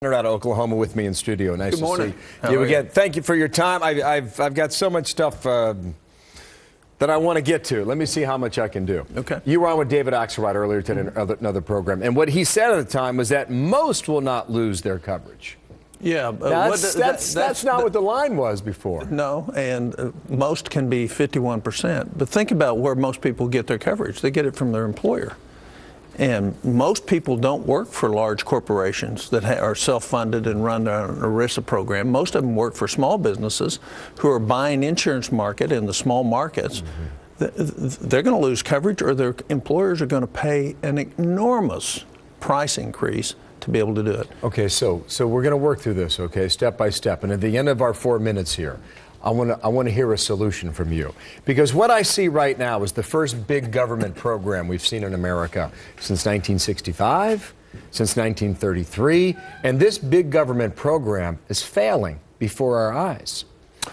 Out of Oklahoma with me in studio. Nice Good morning. to see you again. Thank you for your time. I've got so much stuff that I want to get to. Let me see how much I can do. Okay. You were on with David Axelrod earlier today in another program, and what he said at the time was that most will not lose their coverage. Yeah, that's not what the line was before. No, and most can be 51%. But think about where most people get their coverage. They get it from their employer. And most people don't work for large corporations that are self-funded and run an ERISA program. Most of them work for small businesses who are buying insurance market in the small markets. Mm-hmm. They're going to lose coverage, or their employers are going to pay an enormous price increase to be able to do it. Okay, so we're going to work through this, okay, step by step. And at the end of our 4 minutes here, I want to hear a solution from you. Because what I see right now is the first big government program we've seen in America since 1965, since 1933, and this big government program is failing before our eyes.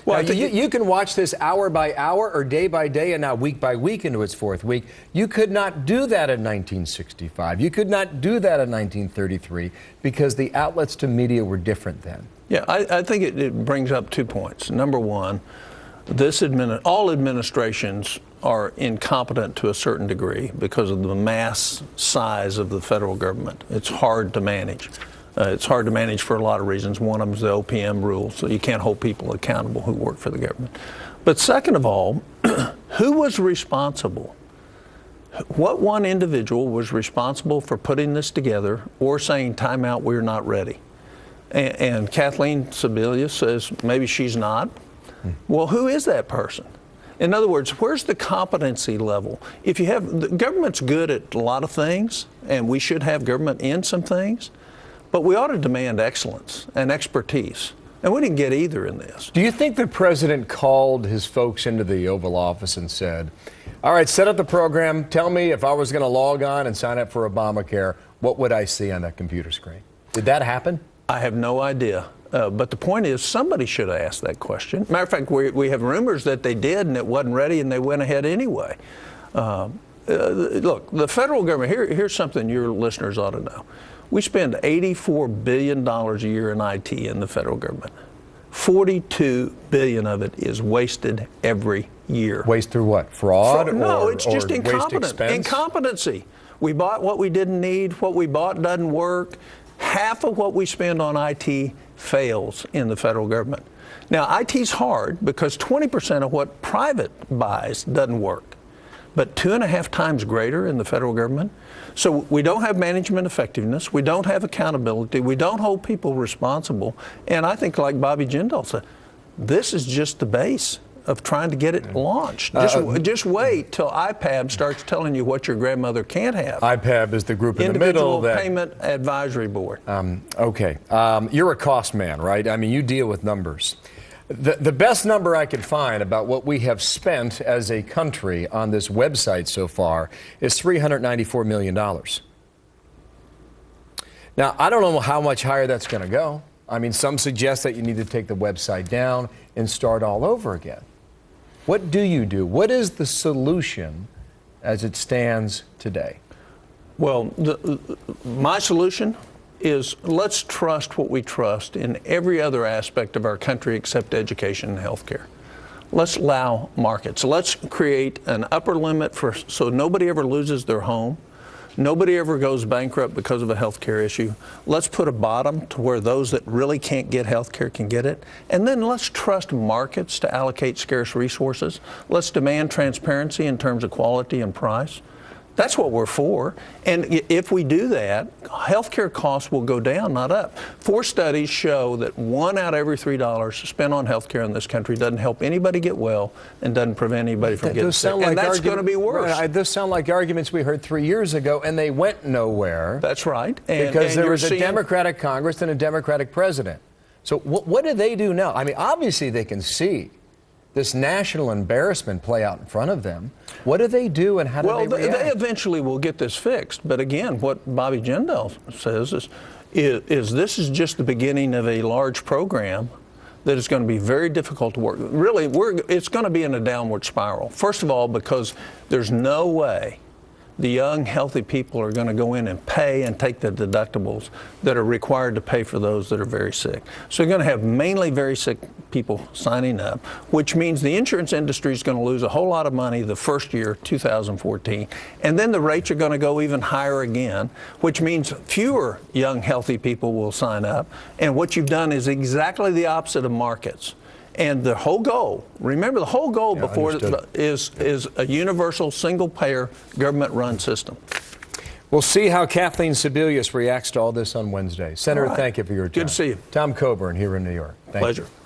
Well, now, you can watch this hour by hour or day by day and now week by week into its fourth week. You could not do that in 1965. You could not do that in 1933 because the outlets to media were different then. Yeah, I think it brings up 2 points. Number one, all administrations are incompetent to a certain degree because of the mass size of the federal government. It's hard to manage. It's hard to manage for a lot of reasons. One of them is the OPM rule, so you can't hold people accountable who work for the government. But second of all, who was responsible? What one individual was responsible for putting this together or saying, time out, we're not ready? And Kathleen Sebelius says maybe she's not. Well, who is that person? In other words, where's the competency level? If you have, the government's good at a lot of things, and we should have government in some things, but we ought to demand excellence and expertise. And we didn't get either in this. Do you think the president called his folks into the Oval Office and said, all right, set up the program. Tell me if I was going to log on and sign up for Obamacare, what would I see on that computer screen? Did that happen? I have no idea. But the point is, somebody should have asked that question. Matter of fact, we have rumors that they did and it wasn't ready and they went ahead anyway. Look, the federal government, here's something your listeners ought to know. We spend $84 billion a year in IT in the federal government. $42 billion of it is wasted every year. Waste through what? Fraud? No, it's just incompetency. We bought what we didn't need. What we bought doesn't work. Half of what we spend on IT fails in the federal government. Now, IT's hard because 20% of what private buys doesn't work, but 2.5 times greater in the federal government. So we don't have management effectiveness. We don't have accountability. We don't hold people responsible. And I think, like Bobby Jindal said, this is just the base of trying to get it launched. Just wait till IPAB starts telling you what your grandmother can't have. IPAB is the group in the middle. Individual Payment Advisory Board. Okay. You're a cost man, right? I mean, you deal with numbers. The best number I could find about what we have spent as a country on this website so far is $394 million. Now, I don't know how much higher that's going to go. I mean, some suggest that you need to take the website down and start all over again. What do you do? What is the solution as it stands today? Well, my solution is let's trust what we trust in every other aspect of our country except education and healthcare. Let's allow markets. Let's create an upper limit so nobody ever loses their home. Nobody ever goes bankrupt because of a health care issue. Let's put a bottom to where those that really can't get health care can get it. And then let's trust markets to allocate scarce resources. Let's demand transparency in terms of quality and price. That's what we're for. And if we do that, health care costs will go down, not up. 4 studies show that 1 out of every $3 spent on health care in this country doesn't help anybody get well and doesn't prevent anybody from getting sick. And that's going to be worse. Right, those sound like arguments we heard 3 years ago, and they went nowhere. That's right. Because there was a Democratic Congress and a Democratic president. So what do they do now? I mean, obviously they can see this national embarrassment play out in front of them. What do they do and how do they react? They eventually will get this fixed. But again, what Bobby Jindal says is this is just the beginning of a large program that is going to be very difficult to work. Really, it's going to be in a downward spiral. First of all, because there's no way the young, healthy people are going to go in and pay and take the deductibles that are required to pay for those that are very sick. So you're going to have mainly very sick people signing up, which means the insurance industry is going to lose a whole lot of money the first year, 2014, and then the rates are going to go even higher again, which means fewer young, healthy people will sign up. And what you've done is exactly the opposite of markets. And the whole goal, remember, the whole goal is a universal, single-payer, government-run system. We'll see how Kathleen Sebelius reacts to all this on Wednesday. Senator, thank you for your time. Good to see you. Tom Coburn here in New York. Thank Pleasure. you.